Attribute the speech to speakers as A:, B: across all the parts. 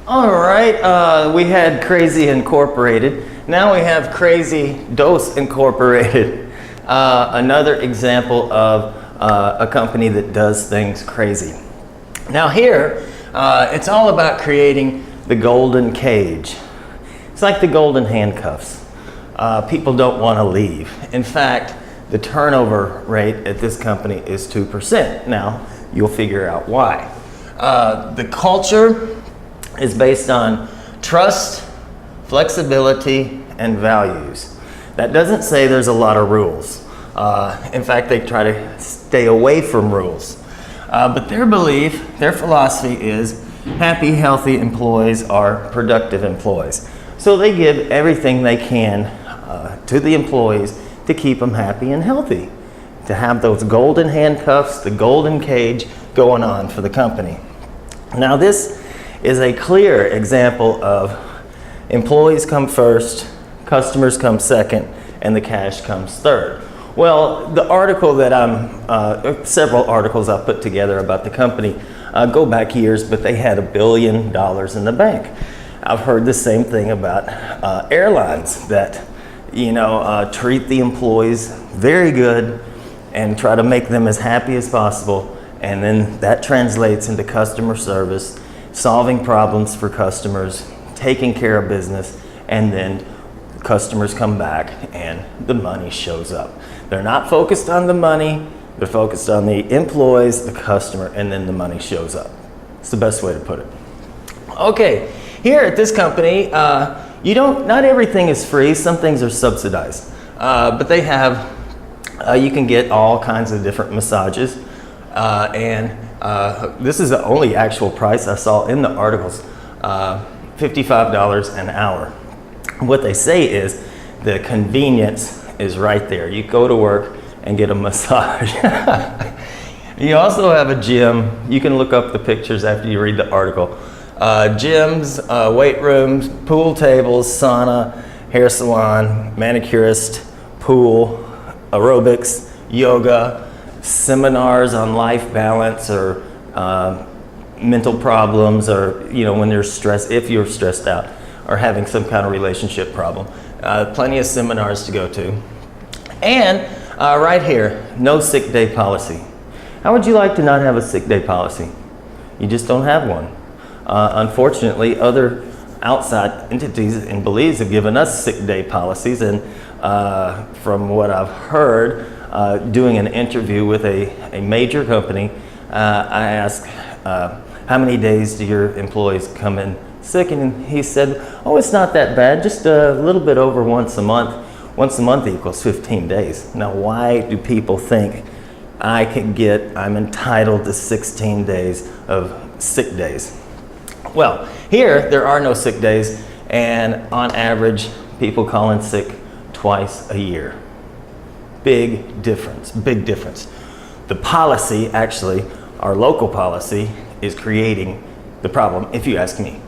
A: All right, we had Crazy Incorporated. Now we have Crazy Dose Incorporated. Another example of a company that does things crazy. Now here, it's all about creating the golden cage. It's like the golden handcuffs. People don't want to leave. In fact, the turnover rate at this company is 2%. Now, you'll figure out why. The culture is based on trust, flexibility, and values. That doesn't say there's a lot of rules. In fact, they try to stay away from rules. But their belief, their philosophy is happy, healthy employees are productive employees. So they give everything they can to the employees to keep them happy and healthy, to have those golden handcuffs, the golden cage going on for the company. Now this is a clear example of employees come first, customers come second, and the cash comes third. Well, the article that several articles I've put together about the company go back years, but they had $1 billion in the bank. I've heard the same thing about airlines that, treat the employees very good and try to make them as happy as possible, and then that translates into customer service, solving problems for customers, taking care of business, and then customers come back and the money shows up. They're not focused on the money, they're focused on the employees, the customer, and then the money shows up. It's the best way to put it. Okay, here at this company, not everything is free, some things are subsidized. But they have, you can get all kinds of different massages. This is the only actual price I saw in the articles, $55 an hour. What they say is the convenience is right there. You go to work and get a massage. You also have a gym. You can look up the pictures after you read the article. Gyms, weight rooms, pool tables, sauna, hair salon, manicurist, pool, aerobics, yoga, seminars on life balance or mental problems, or when you're stressed, if you're stressed out or having some kind of relationship problem. Plenty of seminars to go to. And right here, no sick day policy. How would you like to not have a sick day policy? You just don't have one. Unfortunately, other outside entities in Belize have given us sick day policies, and from what I've heard, doing an interview with a major company, I asked, how many days do your employees come in sick? And he said, oh, it's not that bad, just a little bit over once a month. Once a month equals 15 days. Now, why do people think I'm entitled to 16 days of sick days? Well, here there are no sick days, and on average, people call in sick twice a year. Big difference, big difference. The policy, actually, our local policy, is creating the problem, if you ask me.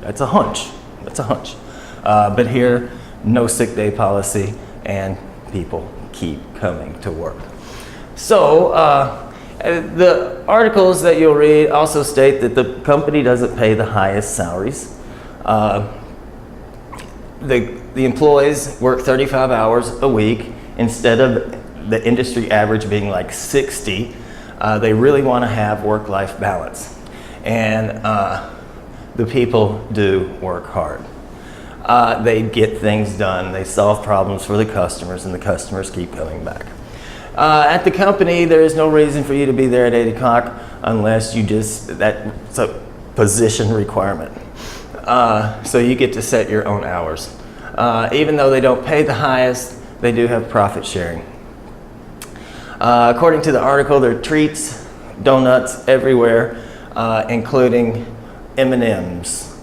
A: That's a hunch, that's a hunch. But here, no sick day policy, and people keep coming to work. So, the articles that you'll read also state that the company doesn't pay the highest salaries. The employees work 35 hours a week instead of the industry average being like 60. They really want to have work-life balance. And the people do work hard. They get things done, they solve problems for the customers, and the customers keep coming back. At the company, there is no reason for you to be there at 8 o'clock unless that's a position requirement. So you get to set your own hours. Even though they don't pay the highest, they do have profit sharing. According to the article, there are treats, donuts everywhere, including M&Ms,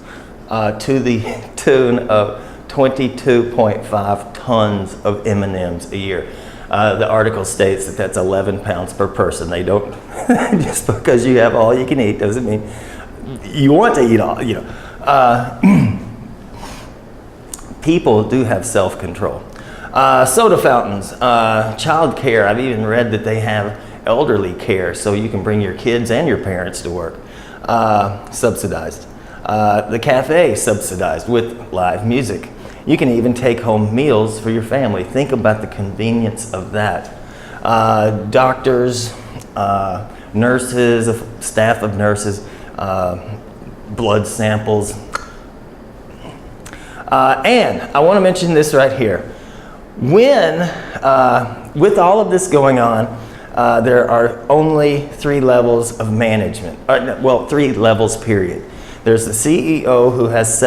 A: to the tune of 22.5 tons of M&Ms a year. The article states that that's 11 pounds per person. They don't, just because you have all you can eat doesn't mean you want to eat all, People do have self-control. Soda fountains, child care. I've even read that they have elderly care, so you can bring your kids and your parents to work, subsidized. The cafe subsidized with live music. You can even take home meals for your family. Think about the convenience of that. Doctors, nurses, a staff of nurses, blood samples. And I want to mention this right here. When, with all of this going on, there are only 3 levels of management. Well, 3 levels, period. There's the CEO who has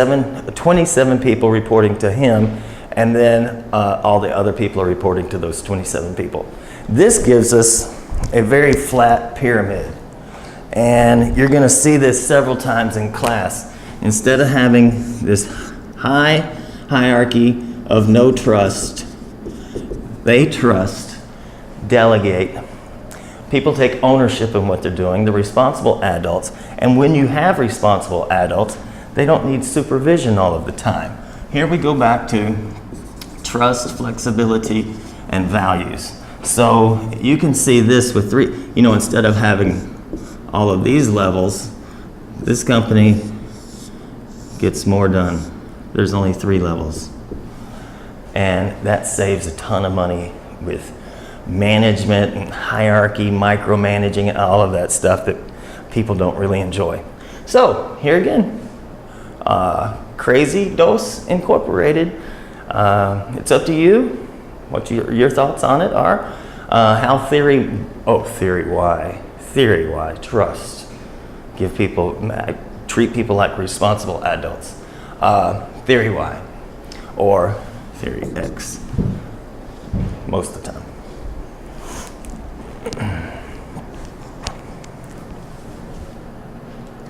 A: 27 people reporting to him, and then all the other people are reporting to those 27 people. This gives us a very flat pyramid. And you're going to see this several times in class. Instead of having this high hierarchy of no trust, they trust, delegate. People take ownership in what they're doing, the responsible adults. And when you have responsible adults, they don't need supervision all of the time. Here we go back to trust, flexibility, and values. So you can see this with 3, instead of having all of these levels, this company gets more done. There's only 3 levels. And that saves a ton of money with management and hierarchy, micromanaging, and all of that stuff that people don't really enjoy. So here again, Crazy Dose Incorporated. It's up to you what your thoughts on it are. How Theory Y, trust. Treat people like responsible adults. Theory Y or Theory X most of the time.